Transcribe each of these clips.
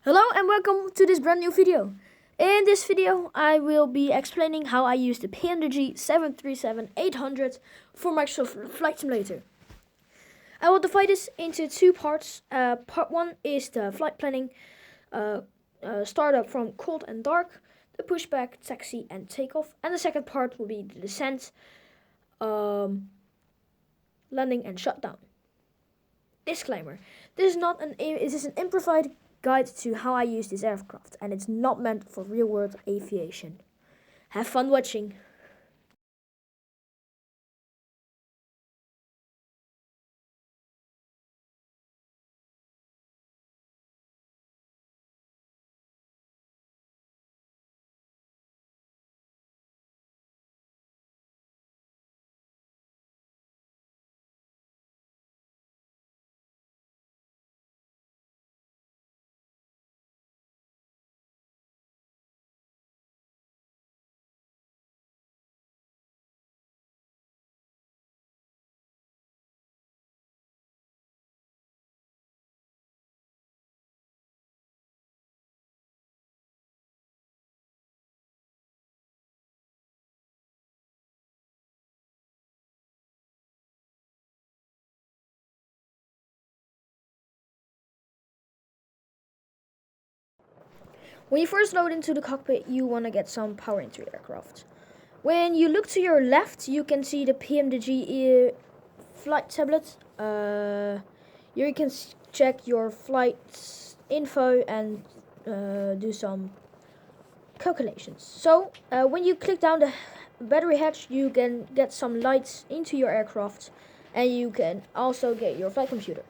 Hello and welcome to this brand new video. In this video I will be explaining how I use the PMDG 737-800 for Microsoft Flight Simulator. I will divide this into two parts. Part 1 is the flight planning, startup from cold and dark, the pushback, taxi and takeoff, and the second part will be the descent, landing and shutdown. Disclaimer: this is an improvised guide to how I use this aircraft, and it's not meant for real-world aviation. Have fun watching. When you first load into the cockpit, you want to get some power into your aircraft. When you look to your left, you can see the PMDG flight tablet. Here you can check your flight info and do some calculations. So when you click down the battery hatch, you can get some lights into your aircraft, and you can also get your flight computer.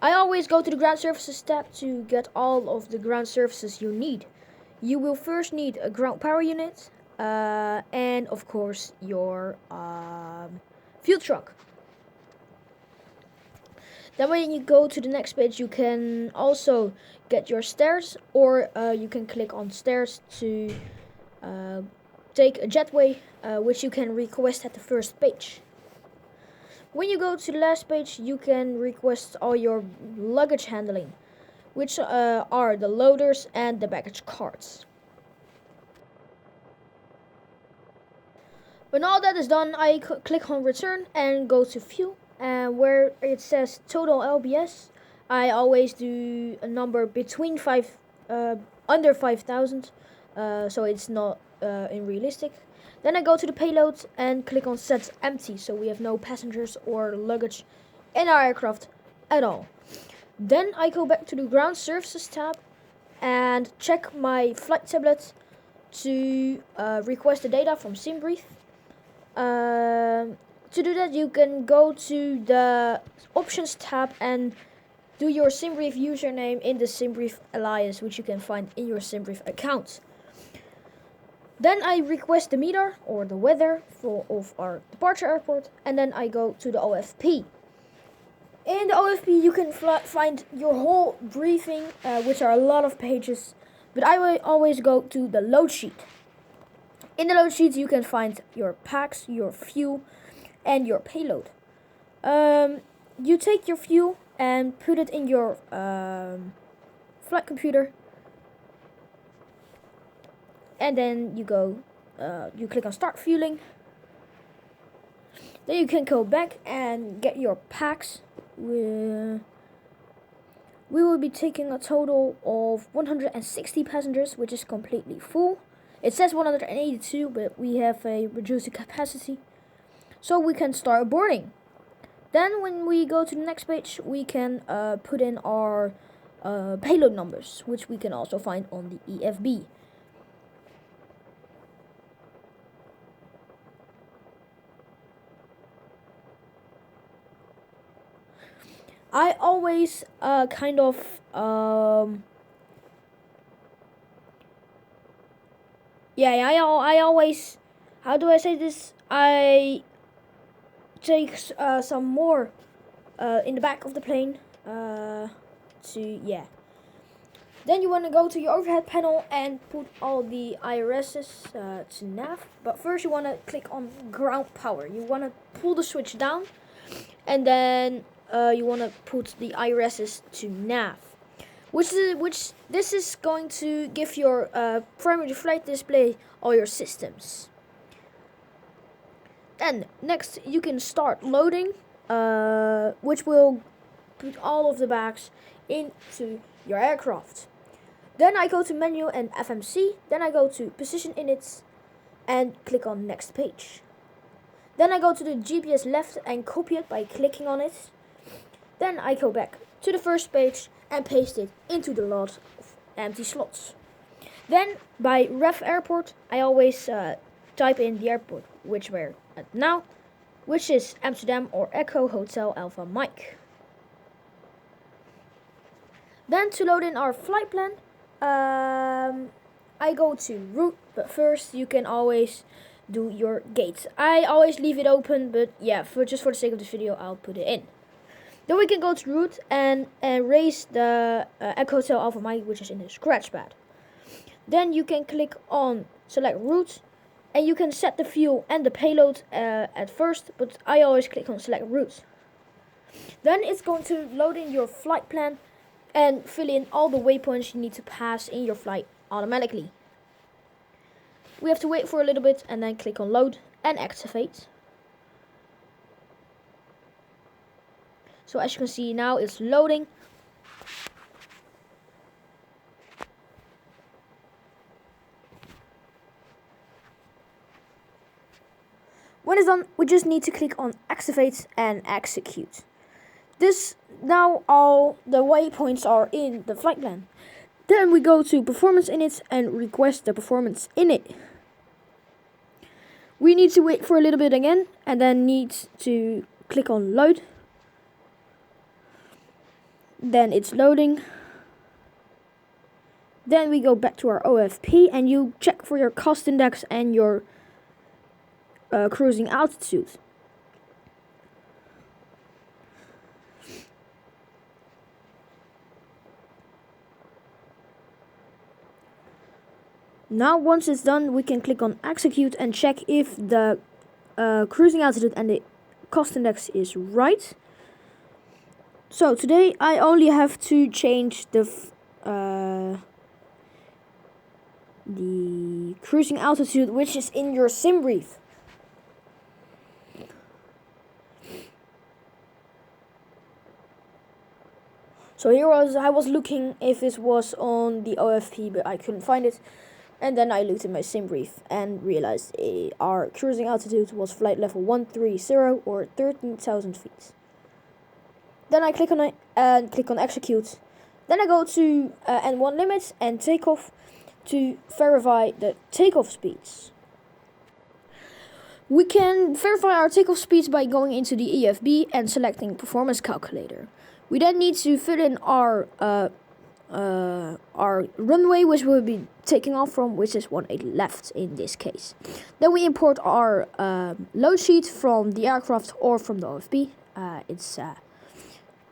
I always go to the ground services tab to get all of the ground services you need. You will first need a ground power unit and of course your fuel truck. Then when you go to the next page, you can also get your stairs, or you can click on stairs to take a jetway, which you can request at the first page. When you go to the last page, you can request all your luggage handling, which are the loaders and the baggage carts. When all that is done, I click on return and go to fuel, and where it says total LBS, I always do a number between under 5,000, so it's not unrealistic. Then I go to the payload and click on set empty, so we have no passengers or luggage in our aircraft at all. Then I go back to the ground services tab and check my flight tablet to request the data from SimBrief. To do that, you can go to the options tab and do your SimBrief username in the SimBrief alias, which you can find in your SimBrief account. Then I request the METAR, or the weather, of our departure airport, and then I go to the OFP. In the OFP you can find your whole briefing, which are a lot of pages, but I will always go to the load sheet. In the load sheet you can find your packs, your fuel, and your payload. You take your fuel and put it in your flight computer, and then you click on start fueling. Then you can go back and get your packs. We will be taking a total of 160 passengers, which is completely full. It says 182, but we have a reduced capacity, so we can start boarding. Then when we go to the next page, we can put in our payload numbers, which we can also find on the EFB. I always I always, how do I say this? I take some more in the back of the plane Then you want to go to your overhead panel and put all the IRSs to nav. But first you want to click on ground power. You want to pull the switch down, and then you want to put the IRSs to nav. which this is going to give your primary flight display all your systems. Then next you can start loading, which will put all of the bags into your aircraft. Then I go to menu and FMC, then I go to position init and click on next page. Then I go to the GPS left and copy it by clicking on it. Then I go back to the first page and paste it into the lot of empty slots. Then by ref airport I always type in the airport which we're at now, which is Amsterdam or Echo Hotel Alpha Mike. Then to load in our flight plan, I go to route, but first you can always do your gate. I always leave it open, but yeah, just for the sake of this video, I'll put it in. Then we can go to route and raise the Echo Hotel Alpha Mike, which is in the scratch pad. Then you can click on select route, and you can set the fuel and the payload at first, but I always click on select route. Then it's going to load in your flight plan and fill in all the waypoints you need to pass in your flight automatically. We have to wait for a little bit and then click on load and activate. So as you can see now it's loading. When it's done, we just need to click on activate and execute. This now all the waypoints are in the flight plan. Then we go to performance init and request the performance init. We need to wait for a little bit again and then need to click on load. Then it's loading. Then we go back to our OFP and you check for your cost index and your cruising altitude. Now once it's done, we can click on execute and check if the cruising altitude and the cost index is right. So today I only have to change the cruising altitude, which is in your sim brief. So here I was looking if it was on the OFP, but I couldn't find it. And then I looked at my sim brief and realized our cruising altitude was flight level 130 or 13,000 feet. Then I click on it and click on execute. Then I go to N1 limits and takeoff to verify the takeoff speeds. We can verify our takeoff speeds by going into the EFB and selecting performance calculator. We then need to fill in our runway, which we'll be taking off from, which is 18 left in this case. Then we import our load sheet from the aircraft or from the OFB. It's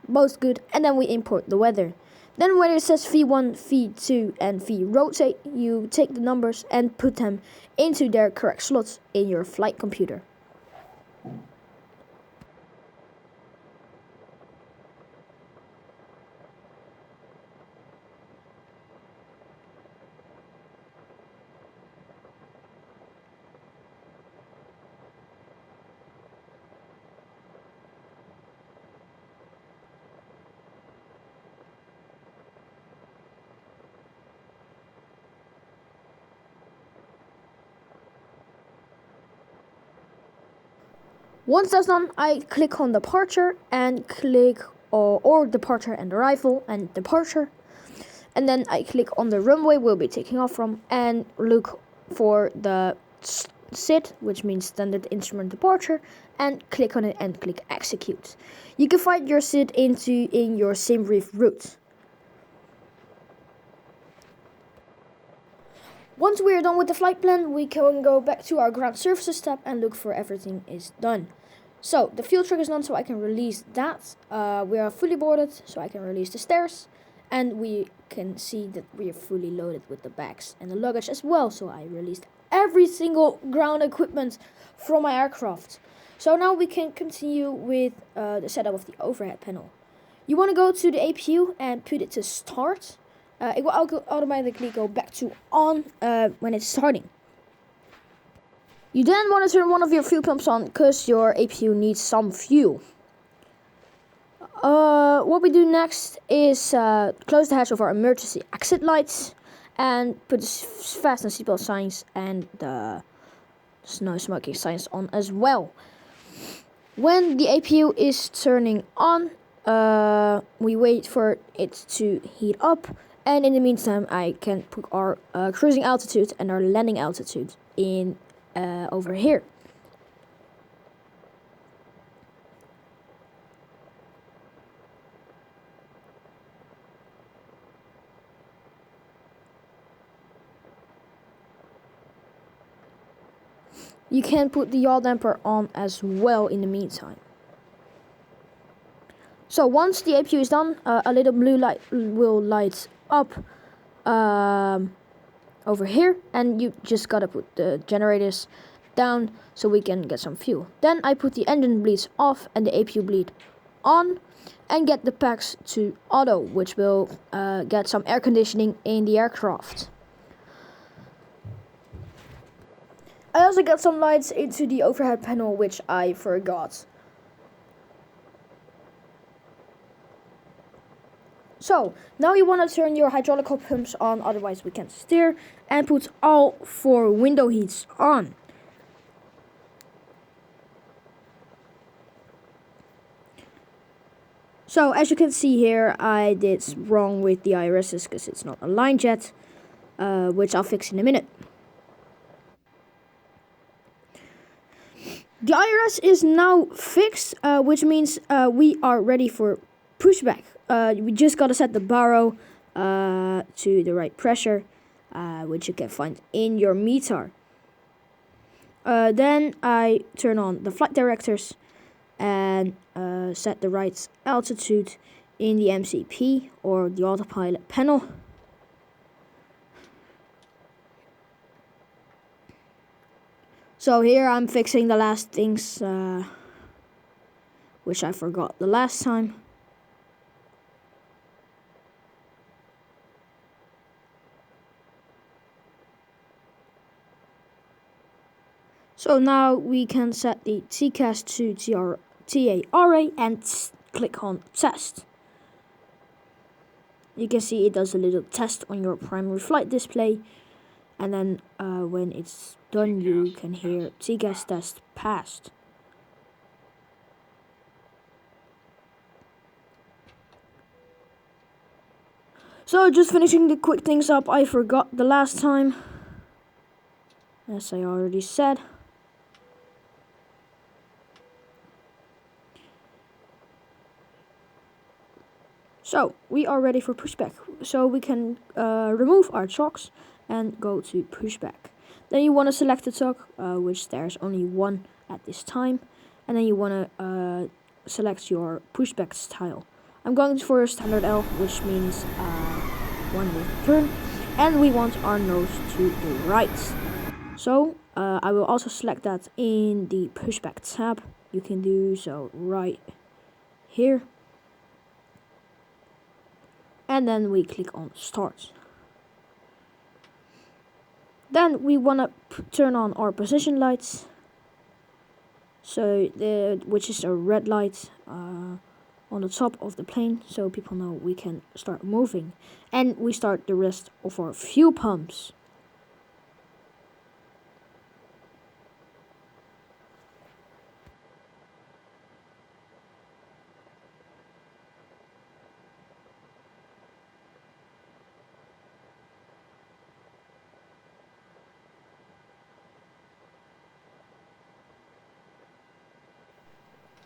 both good. And then we import the weather. Then when it says V1, V2 and V rotate, you take the numbers and put them into their correct slots in your flight computer. Once that's done, I click on departure and click or departure and arrival and departure. And then I click on the runway we'll be taking off from and look for the SID, which means standard instrument departure, and click on it and click execute. You can find your SID in your sim brief route. Once we are done with the flight plan, we can go back to our ground services tab and look for everything is done. So the fuel truck is done, so I can release that. We are fully boarded, so I can release the stairs. And we can see that we are fully loaded with the bags and the luggage as well. So I released every single ground equipment from my aircraft. So now we can continue with the setup of the overhead panel. You want to go to the APU and put it to start. It will automatically go back to on when it's starting. You then want to turn one of your fuel pumps on because your APU needs some fuel. What we do next is close the hatch of our emergency exit lights and put the fasten seatbelt signs and the no smoking signs on as well. When the APU is turning on, we wait for it to heat up, and in the meantime I can put our cruising altitude and our landing altitude in over here. You can put the yaw damper on as well in the meantime. So once the APU is done, a little blue light will light up over here, and you just gotta put the generators down so we can get some fuel. Then I put the engine bleeds off and the APU bleed on, and get the packs to auto, which will get some air conditioning in the aircraft. I also got some lights into the overhead panel, which I forgot. So, now you want to turn your hydraulic pumps on, otherwise we can't steer, and put all 4 window heats on. So, as you can see here, I did wrong with the IRSs because it's not aligned yet, which I'll fix in a minute. The IRS is now fixed, which means we are ready for pushback. We just gotta set the baro to the right pressure, which you can find in your meter. Then I turn on the flight directors and set the right altitude in the MCP or the autopilot panel. So here I'm fixing the last things which I forgot the last time. So now we can set the TCAS to TARA and click on test. You can see it does a little test on your primary flight display, and then when it's done you can hear TCAS test passed. So just finishing the quick things up I forgot the last time, as I already said. So we are ready for pushback. So we can remove our chocks and go to pushback. Then you want to select the chock, which there's only one at this time, and then you want to select your pushback style. I'm going for a standard L, which means one with turn, and we want our nose to the right. So I will also select that in the pushback tab. You can do so right here. And then we click on start. Then we want to turn on our position lights. So which is a red light on the top of the plane, so people know we can start moving. And we start the rest of our fuel pumps.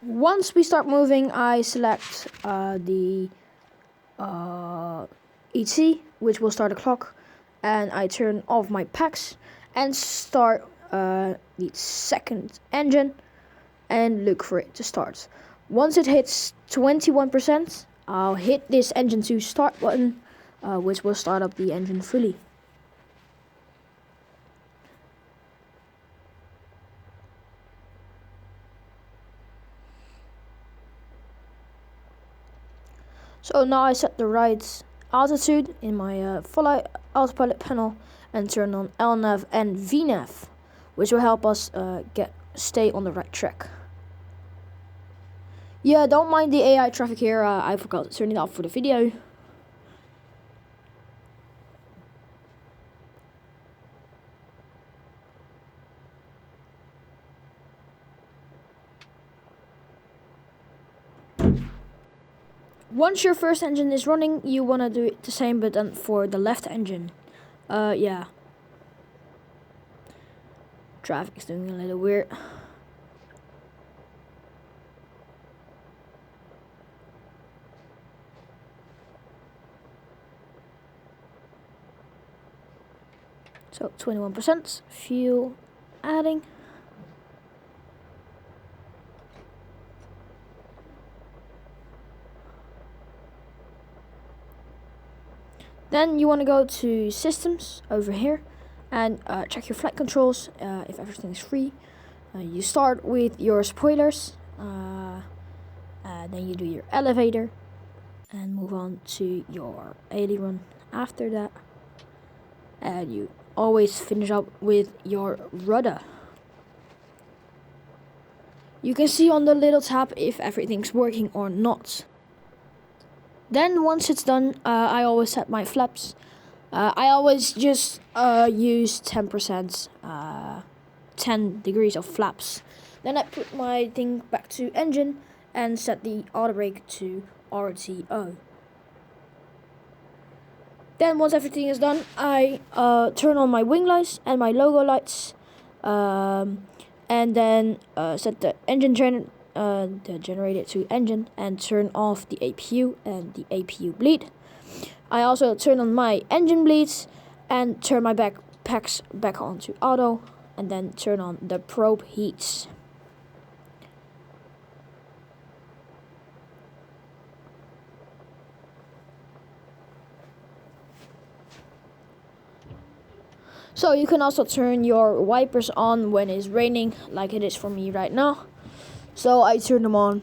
Once we start moving, I select the ET, which will start the clock, and I turn off my packs and start the second engine and look for it to start. Once it hits 21%, I'll hit this engine 2 start button, which will start up the engine fully. So now I set the right altitude in my full autopilot panel and turn on LNAV and VNAV, which will help us stay on the right track. Yeah, don't mind the AI traffic here, I forgot to turn it off for the video. Once your first engine is running, you want to do it the same, but then for the left engine. Yeah. Traffic's doing a little weird. So 21% fuel adding. Then you want to go to systems over here and check your flight controls if everything is free. You start with your spoilers, then you do your elevator and move on to your aileron after that, and you always finish up with your rudder. You can see on the little tab if everything's working or not. Then once it's done, I always set my flaps. I always just use 10%, 10 degrees of flaps. Then I put my thing back to engine and set the auto brake to RTO. Then once everything is done, I turn on my wing lights and my logo lights, and then set the engine the generator to engine and turn off the APU and the APU bleed. I also turn on my engine bleeds and turn my packs back onto auto, and then turn on the probe heats. So you can also turn your wipers on when it's raining, like it is for me right now. So I turn them on.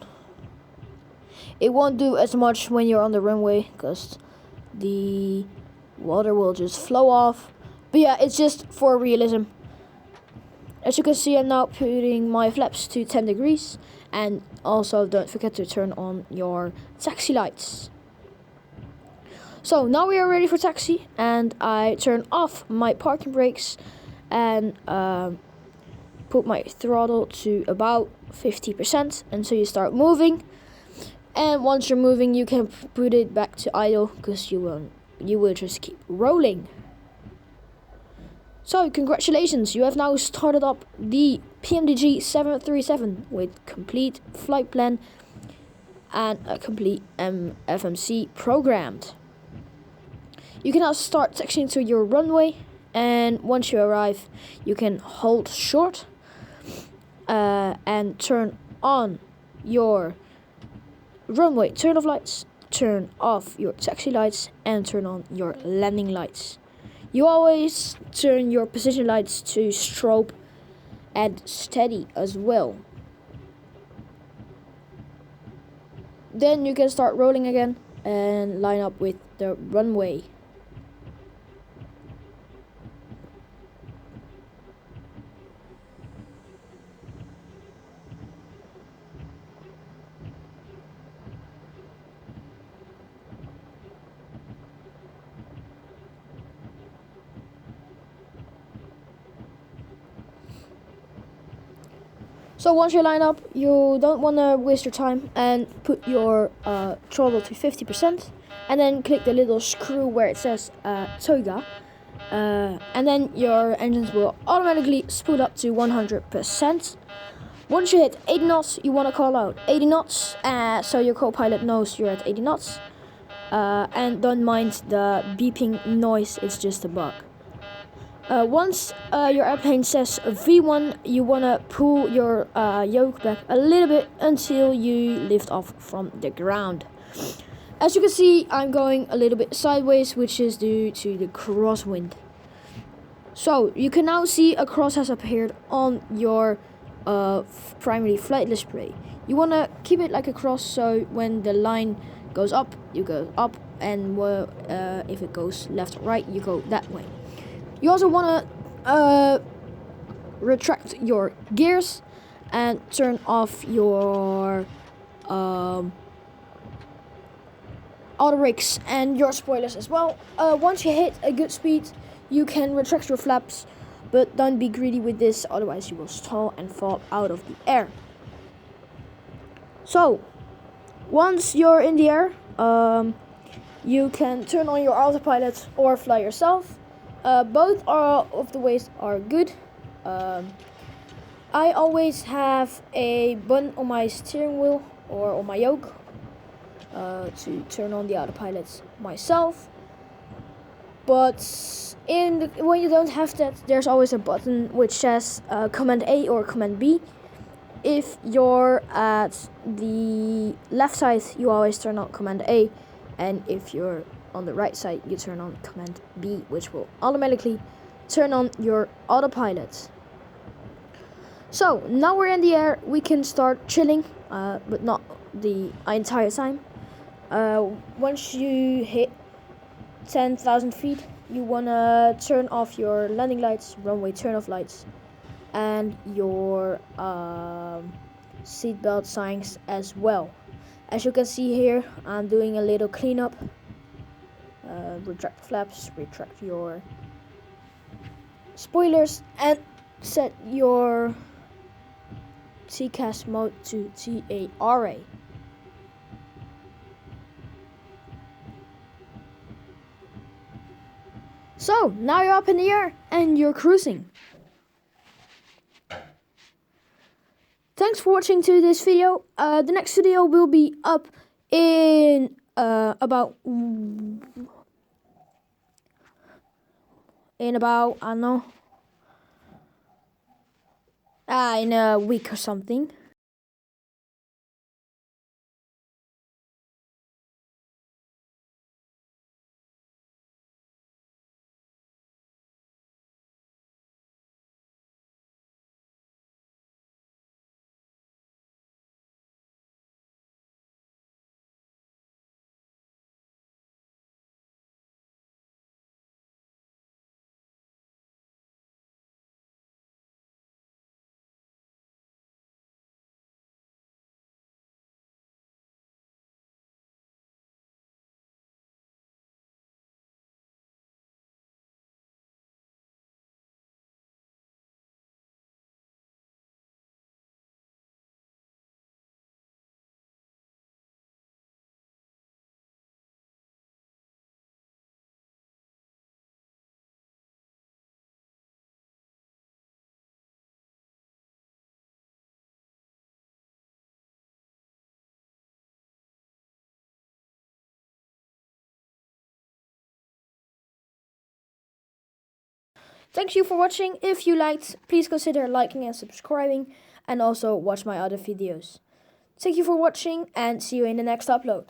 It won't do as much when you're on the runway because the water will just flow off. But yeah, it's just for realism. As you can see, I'm now putting my flaps to 10 degrees. And also don't forget to turn on your taxi lights. So now we are ready for taxi, and I turn off my parking brakes and put my throttle to about 50% until you start moving. And once you're moving, you can put it back to idle because you will just keep rolling. So congratulations, you have now started up the PMDG 737 with complete flight plan and a complete FMC programmed. You can now start taxiing to your runway, and once you arrive, you can hold short and turn on your runway turn off lights, turn off your taxi lights, and turn on your landing lights. You always turn your position lights to strobe and steady as well. Then you can start rolling again and line up with the runway. So once you line up, you don't want to waste your time and put your throttle to 50%, and then click the little screw where it says toga, and then your engines will automatically spool up to 100%. Once you hit 80 knots, you want to call out 80 knots, so your co-pilot knows you're at 80 knots, and don't mind the beeping noise, it's just a bug. Once your airplane says V1, you want to pull your yoke back a little bit until you lift off from the ground. As you can see, I'm going a little bit sideways, which is due to the crosswind. So you can now see a cross has appeared on your primary flight display. You want to keep it like a cross, so when the line goes up, you go up, and if it goes left or right, you go that way. You also want to retract your gears and turn off your auto brakes and your spoilers as well. Once you hit a good speed, you can retract your flaps, but don't be greedy with this, otherwise you will stall and fall out of the air. So once you're in the air, you can turn on your autopilot or fly yourself. Both of the ways are good. I always have a button on my steering wheel or on my yoke to turn on the autopilot myself. But when you don't have that, there's always a button which says Command A or Command B. If you're at the left side, you always turn on Command A, and if you're on the right side, you turn on Command B, which will automatically turn on your autopilot. So now we're in the air, we can start chilling, but not the entire time. Once you hit 10,000 feet, you wanna turn off your landing lights, runway turn-off lights, and your seatbelt signs as well. As you can see here, I'm doing a little cleanup. Retract flaps, retract your spoilers, and set your TCAS mode to TARA. So now you're up in the air and you're cruising. Thanks for watching to this video. The next video will be up in about I don't know, in a week or something. Thank you for watching. If you liked, please consider liking and subscribing, and also watch my other videos. Thank you for watching, and see you in the next upload.